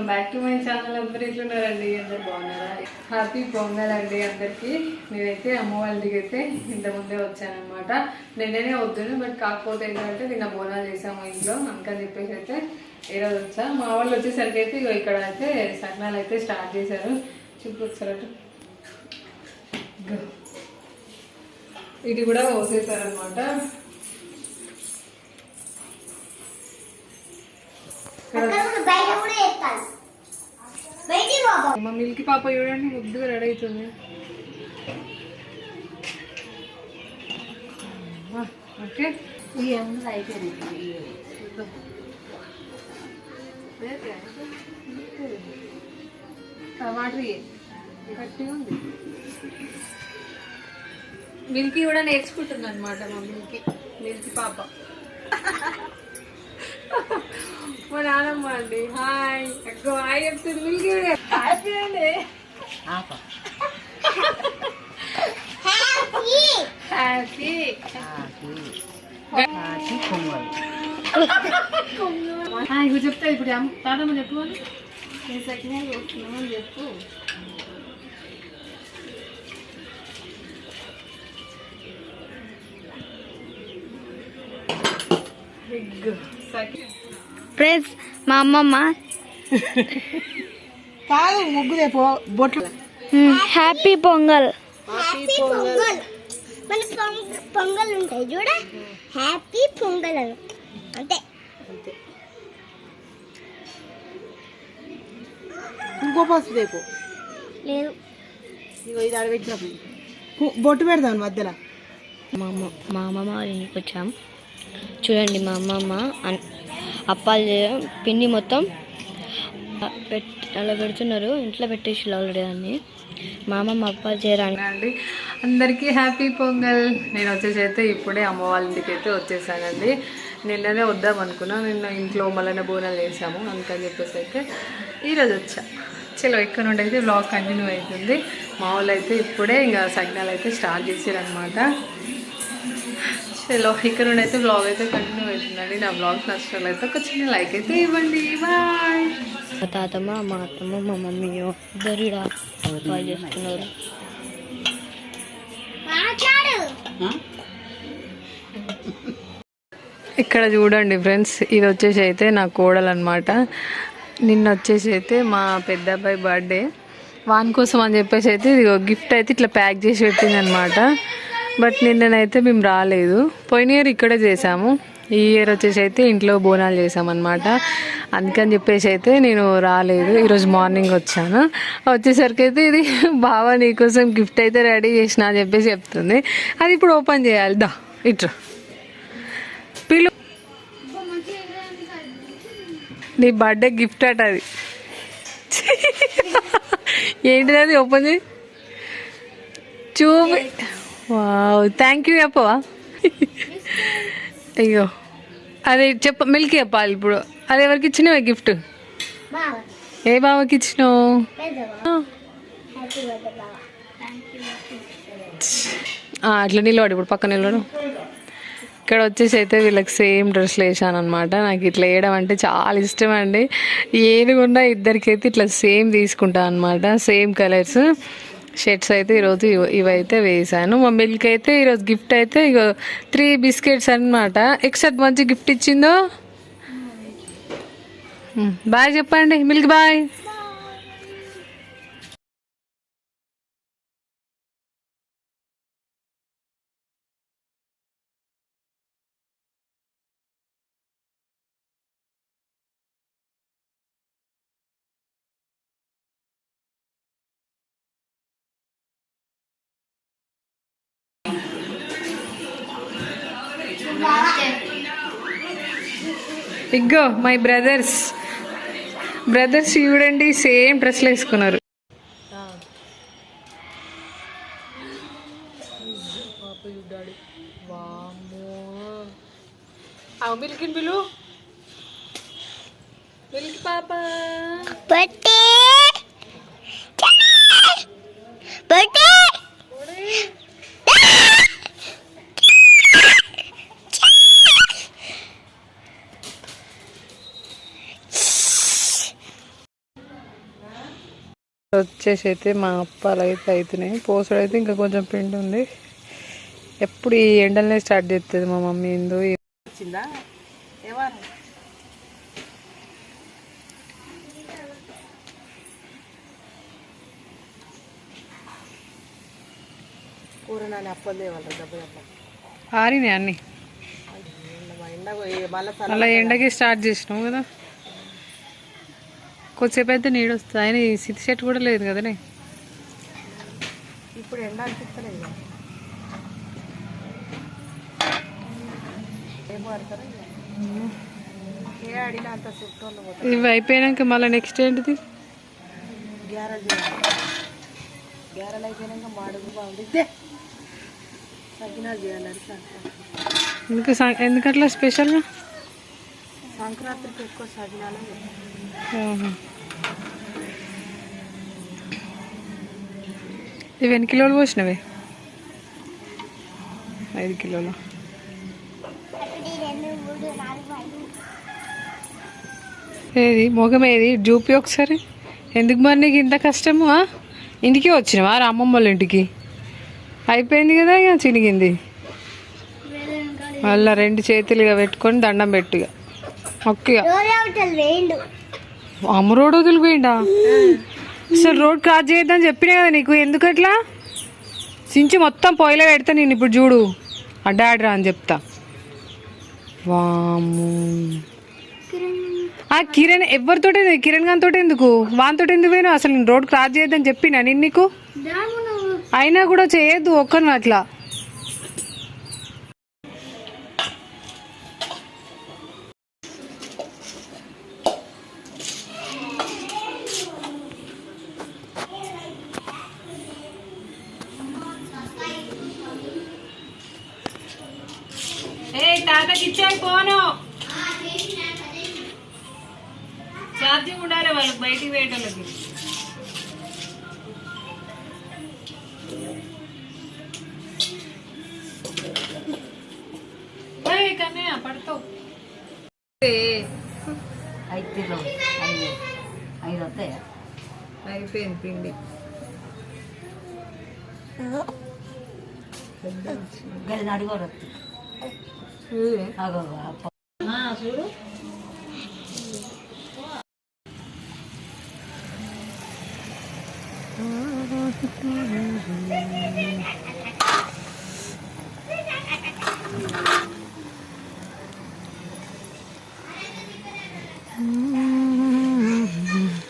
Welcome back to my channel. అందరూ ఎట్లున్నారండి? అందరు బాగున్నారా? హ్యాపీ పొంగల్ అండి అందరికి. నేనైతే అమ్మ వాళ్ళ ఇంటికి అయితే ఇంతకుముందే వచ్చానమాట. నిన్ననే వద్దును, బట్ కాకపోతే ఏంటంటే నిన్న బోనాలు చేసాము ఇంట్లో, అందుకని చెప్పేసి అయితే ఈరోజు వచ్చా. మా వాళ్ళు వచ్చేసరికి అయితే ఇక్కడ అయితే సగ్నాలు అయితే స్టార్ట్ చేశారు. చూపించారు, ఇది కూడా పోసేసారనమాట. మా మిల్కి పాప చూడండి ముద్దుగా రెడీ అవుతుంది. ఓకే, టమాటరీ గట్టిగా ఉంది. మిల్కీ కూడా నేర్చుకుంటుంది అనమాట. మా మిల్కీ పాప మా నానమ్మ అండి. హాయ్ ఎక్కువ హాయ్ చెప్తుంది. మిల్కీ హ్యాపీ అండి. హ్యాపీ ఇప్పుడు చెప్తా. ఇప్పుడు తాతమ్మ చెప్పు అని నేను సెకండ్ వస్తున్నామని చెప్పు. ఫ్రెండ్స్, మా అమ్మమ్మ కాదు ముగ్గుదే బొట్లు. హ్యాపీ పొంగల్. మన పొంగల్ ఉంటాయి చూడ, హ్యాపీ పొంగల్ అని అంతే. ఇంకో పసుపు రేపు లేదు, ఇది అడగచ్చినప్పుడు బొట్టు పెడదాం మధ్యలో. మా అమ్మమ్మ వాళ్ళ ఇంటికి వచ్చాం. చూడండి, మా అమ్మమ్మ అప్పాలు పిండి మొత్తం అలా పెడుతున్నారు. ఇంట్లో పెట్టేసి ఆల్రెడీ దాన్ని. మా అమ్మమ్మ అప్పాలు చేయరాండి. అందరికీ హ్యాపీ పొంగల్. నేను వచ్చేసి అయితే ఇప్పుడే అమ్మ వాళ్ళ ఇంటికి అయితే వచ్చేసానండి. నిన్ననే వద్దాం అనుకున్నా, నిన్న ఇంట్లో మళ్ళీ బోనాలు వేసాము, అందుకని చెప్పేసి అయితే ఈరోజు వచ్చా. చలో, ఇక్కడ నుండి అయితే వ్లాగ్ కంటిన్యూ అవుతుంది. మా వాళ్ళు అయితే ఇప్పుడే ఇంకా సగ్నాలు అయితే స్టార్ట్ చేసారనమాట. చలో, ఇక్కడ నుండి అయితే వ్లాగ్ అయితే కంటిన్యూ అవుతుందండి. నా వ్లాగ్స్ నచ్చినట్లయితే ఒక చిన్న లైక్ అయితే ఇవ్వండి. బాయ్. మా తాతమ్మ, మా అత్తమ్మ, మా మమ్మీ ఇద్దరు అప్పాలు చేస్తున్నారు. ఇక్కడ చూడండి ఫ్రెండ్స్, ఇది వచ్చేసి అయితే నా కోడలు అనమాట. నిన్న వచ్చేసి అయితే మా పెద్ద అబ్బాయి బర్త్డే, వాని కోసం అని చెప్పేసి అయితే ఇది గిఫ్ట్ అయితే ఇట్లా ప్యాక్ చేసి పెట్టింది అనమాట. బట్ నిన్ననైతే మేము రాలేదు. పోయిన ఇయర్ ఇక్కడే చేసాము. ఈ ఇయర్ వచ్చేసి అయితే ఇంట్లో బోనాలు చేసామన్నమాట. అందుకని చెప్పేసి అయితే నేను రాలేదు. ఈరోజు మార్నింగ్ వచ్చాను. వచ్చేసరికి అయితే ఇది బావ నీకోసం గిఫ్ట్ అయితే రెడీ చేసిన అని చెప్పేసి చెప్తుంది. అది ఇప్పుడు ఓపెన్ చేయాలి. దా ఇట్రా పిలు, నీ బర్త్డే గిఫ్ట్ అట అది. ఏంటిది అది? ఓపెన్ చేయి, చూపి. వావ్, థ్యాంక్ యూ చెప్పవా? అయ్యో, అదే మిల్కీ చెప్పాలి ఇప్పుడు. అది ఎవరికి ఇచ్చినావు గిఫ్ట్? ఏ బావకి ఇచ్చినావు? అట్లా నిలబడు, ఇప్పుడు పక్కన నిలబడు. ఇక్కడ వచ్చేసి అయితే వీళ్ళకి సేమ్ డ్రెస్లు వేసాను అనమాట. నాకు ఇట్లా వేయడం అంటే చాలా ఇష్టం అండి. ఏది కొన్నా ఇద్దరికైతే ఇట్లా సేమ్ తీసుకుంటాను అనమాట. సేమ్ కలర్స్ షర్ట్స్ అయితే ఈరోజు ఇవైతే వేసాను. మా మిల్క్ అయితే ఈరోజు గిఫ్ట్ అయితే ఇక 3 బిస్కెట్స్ అనమాట. ఎక్స్ట్రా మంచి గిఫ్ట్ ఇచ్చిందో. బాయ్ చెప్పండి మిల్క్, బాయ్. ఇగ్గో మై బ్రదర్స్ చూడండి, సేమ్ డ్రెస్లు వేసుకున్నారు. మిల్కి పిలు, మిల్కి పాప. వచ్చేసి అయితే మా అప్పాలు అయితే అవుతున్నాయి. పోసుడు అయితే ఇంకా కొంచెం పిండి ఉంది. ఎప్పుడు ఈ ఎండలనే స్టార్ట్ చేస్తుంది మా మమ్మీ. ఏందో వచ్చిందా ఏవారు కూరనాని అప్పలు తేవాలి దెబ్బ దెబ్బ ఆరినాయి అన్నీ. అలా ఎండకి స్టార్ట్ చేసినావు కదా. కొద్దిసేపు అయితే నీడు వస్తుంది. ఆయన సిద్ధి చెట్టు కూడా లేదు కదనే. ఇప్పుడు ఎండ అనిపిస్తలేదు. ఇవి అయిపోయాక మళ్ళీ నెక్స్ట్ ఏంటిది? గ్యారెలు అయిపోయాక మాడుగు బాగుంది. సగ్గినాలు చేయాలి. ఎందుకట్లా స్పెషల్గా? సంక్రాంతికి ఎక్కువ సగ్గినాలు. ఇవి ఎన్ని కిలోలు పోసినవి? 5 కిలోలు. ఏది మొగం ఏది చూపి ఒకసారి. ఎందుకు మరి నీకు ఇంత కష్టము? ఇంటికి వచ్చినావా? అమ్మమ్మ వాళ్ళ ఇంటికి. అయిపోయింది కదా ఇక చినిగింది. మళ్ళీ 2 చేతులుగా పెట్టుకొని దండం పెట్టుగా ఒక్కగా. అమ్మ రోడ్ వదిలిపోయిండా? అసలు రోడ్ క్రాస్ చేయొద్దని చెప్పినా కదా నీకు. ఎందుకు అట్లా సించి మొత్తం పొయ్యిలో పెడతా నేను. ఇప్పుడు చూడు అడ్డాడరా అని చెప్తా. వాము ఆ కిరణ్ ఎవరితోటి? కిరణ్ గారితో ఎందుకు? వానితో ఎందుకు పోయినా? అసలు నేను రోడ్ క్రాస్ చేయొద్దని చెప్పినా నేను నీకు. అయినా కూడా చేయొద్దు ఒక్కను అట్లా. తాతకి ఇచ్చాయి ఫోను. ఛార్జింగ్ ఉండాలి వాళ్ళకి బయటికి వేయటానికి. కన్నయ్య పడతావు. 5 కిలోలు 5 వస్తాయా? అయిపోయింది పిండి. గది అడుగు చూడు.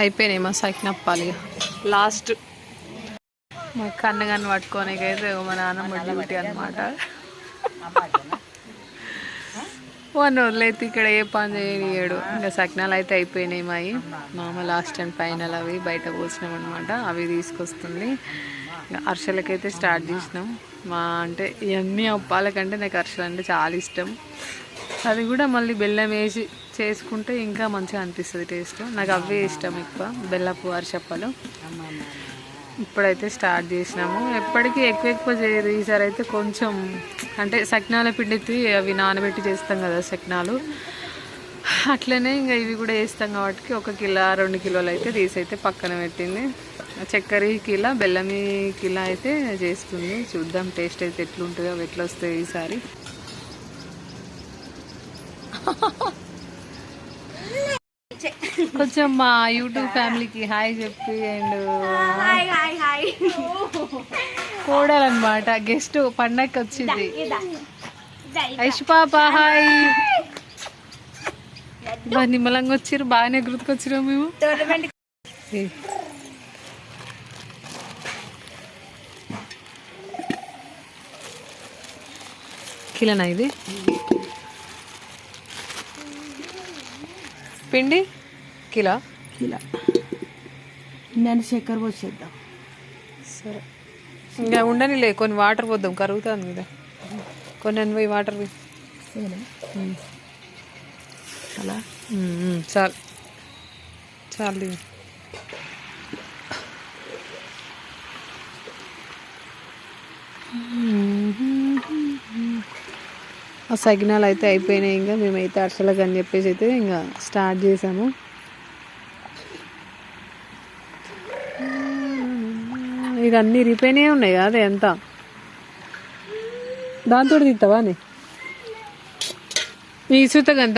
అయిపోయినాయి మా సకినప్పాలి. లాస్ట్ మా కన్నగాన్ని పట్టుకోనికైతే మా నాన్నమ్మ డ్యూటీ అనమాట. 1 వదిలేస్తే ఇక్కడ ఏ పని చేయనియడు. ఇంకా సకినాలు అయితే అయిపోయినాయి మావి. మా అమ్మ లాస్ట్ అండ్ ఫైనల్ అవి బయట పోసినాం అనమాట. అవి తీసుకొస్తుంది. అరిసెలకైతే స్టార్ట్ చేసినాం. అంటే ఇవన్నీ అప్పాల కంటే నాకు అరిసెలు అంటే చాలా ఇష్టం. అది కూడా మళ్ళీ బెల్లం వేసి చేసుకుంటే ఇంకా మంచిగా అనిపిస్తుంది టేస్ట్. నాకు అవే ఇష్టం ఎక్కువ, బెల్లపు అరిసెప్పలు. ఇప్పుడైతే స్టార్ట్ చేసినాము. ఎప్పటికీ ఎక్కువ చేయరు. ఈసారి అయితే కొంచెం అంటే సకినాల పిండికి అవి నానబెట్టి చేస్తాం కదా సకినాలు, అట్లనే ఇంకా ఇవి కూడా వేస్తాం కాబట్టి 1 కిలో 2 కిలోలు అయితే తీసైతే పక్కన పెట్టింది. చక్కెర కిలో, బెల్లం కిలో అయితే చేస్తుంది. చూద్దాం టేస్ట్ అయితే ఎట్లుంటుందో, ఎట్లా వస్తాయి ఈసారి. కొంచెం మా యూట్యూబ్ ఫ్యామిలీకి హాయ్ చెప్పి. అండ్ కోడాలన్నమాట గెస్ట్ పండగకి వచ్చింది. ఐష్ పాప హాయ్. నిమ్మలంగా వచ్చిర్రు, బాగానే గుర్తుకొచ్చిరాం మేము. కిలోనా ఇది పిండి? కిలో నేను చక్కెర పోసేద్దాం. సరే ఇంకా ఉండనిలే, కొన్ని వాటర్ పోద్దాం, కరుగుతుంది కదా. కొన్ని పోయి వాటర్ పోయి అలా చాలు చాలు. ఆ సకినాలు అయితే అయిపోయినాయి. ఇంకా మేమైతే అరిసెలకు అని చెప్పేసి అయితే ఇంకా స్టార్ట్ చేసాము. ఇక అన్నీ ఇరిపోయినాయి ఉన్నాయి అదే ఎంత దాంతో తీస్తావా అని ఈ సుతగంత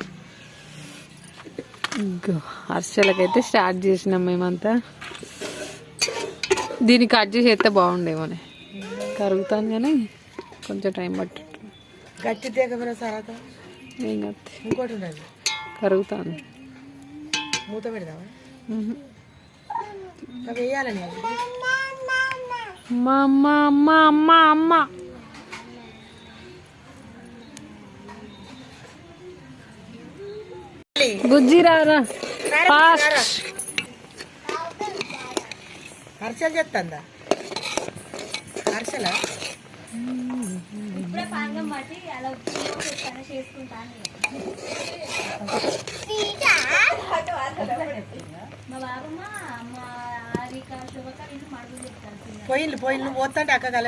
అరిసెలకైతే స్టార్ట్ చేసినాం మేమంతా. దీన్ని కట్ చేసి ఎత్తే బాగుండేమోనే, కరుగుతాను కానీ కొంచెం టైం పట్టు. గట్టి తీగమైన సరదా ఏం కాదు, ఇంకోటి ఉన్నది కరుగుతాను. మూత పెడదామా? అవి వేయాలని అమ్మ అమ్మ అమ్మ అమ్మ అమ్మ బుజ్జి రారా ఫాస్ట్. అరిసెలు చేస్తుందా? అరిసెలా పోయిల్లు పోయిల్లు పోతుంటే అక్క కల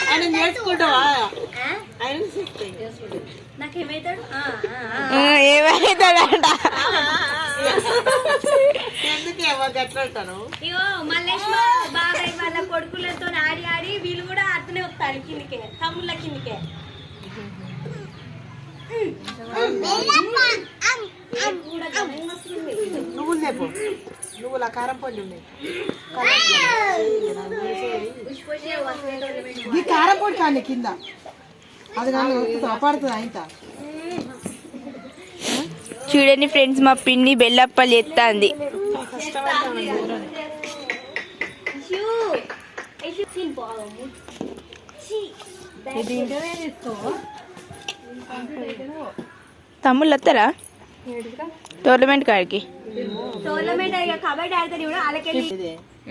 ఆయన నేర్చుకుంటావా? ఆయన నాకేమవుతాడు ఏమైతాడంట? ఎందుకేమో గట్ల అంటాను. ఇగో మల్లేష్ బాబాయ్ వాళ్ళ కొడుకులతో ఆడి ఆడి వీళ్ళు కూడా అతనే వస్తారు కిందికే, తమ్ముళ్ళ కిందికే. నువ్వులు లేపు, నువ్వుల కారం పొడి ఉన్నాయి. ఈ కారం పొడి కానీ కింద అది కానీ పడుతుంది ఆయన. చూడండి ఫ్రెండ్స్, మా పిన్ని బెల్లప్పలు ఎత్తాంది. తమ్ముళ్ళు వస్తారా టోర్నమెంట్ కాడికి? టోర్నమెంట్ కబడ్డీ ఆడతారు కూడా వాళ్ళకెళ్ళి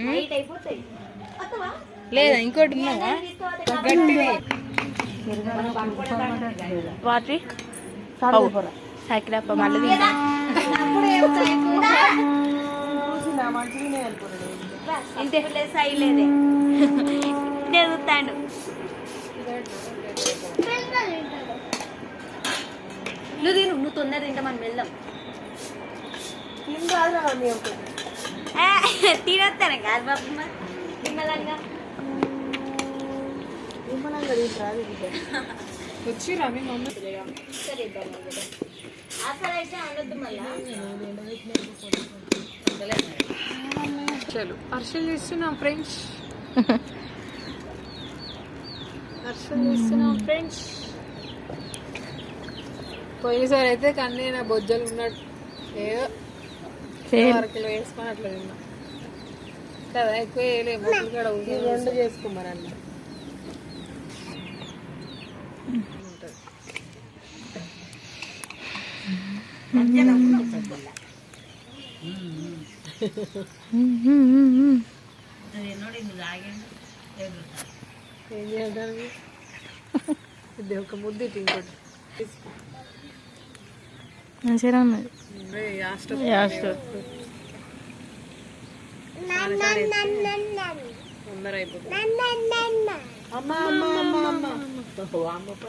నైట్ అయిపోతాయి. లేదా ఇంకోటి వాటి సాకిరప్ప మళ్ళీ ఇంతే సైలేదే చూస్తాడు. నువ్వు తొందర తింటా మనం వెళ్దాం. తినొస్తాను కాదు బాబమ్మ, నిమ్మలంగా వచ్చిరా మీ మమ్మీ? అసలైతే అనొద్దు మళ్ళీ. చలో అరిసెలు చేస్తున్నాం ఫ్రెండ్స్, అరిసెలు చేస్తున్నాం ఫ్రెండ్స్. పోయినసారి అయితే కన్నీ నా బొజ్జలు ఉన్నట్టు ఏదో అరకిలో వేసుకొని అట్లా తిన్నా కదా, ఎక్కువ వేయలేదు. బొజ్జలు కూడా రెండు చేసుకోమని ఏం చేయడానికి ఇది ఒక ముద్దు ఇటు ఇంకోటి మంచిగా ఉన్నది. తొందర అయిపోతుంది. అమ్మ అమ్మ అమ్మ అమ్మ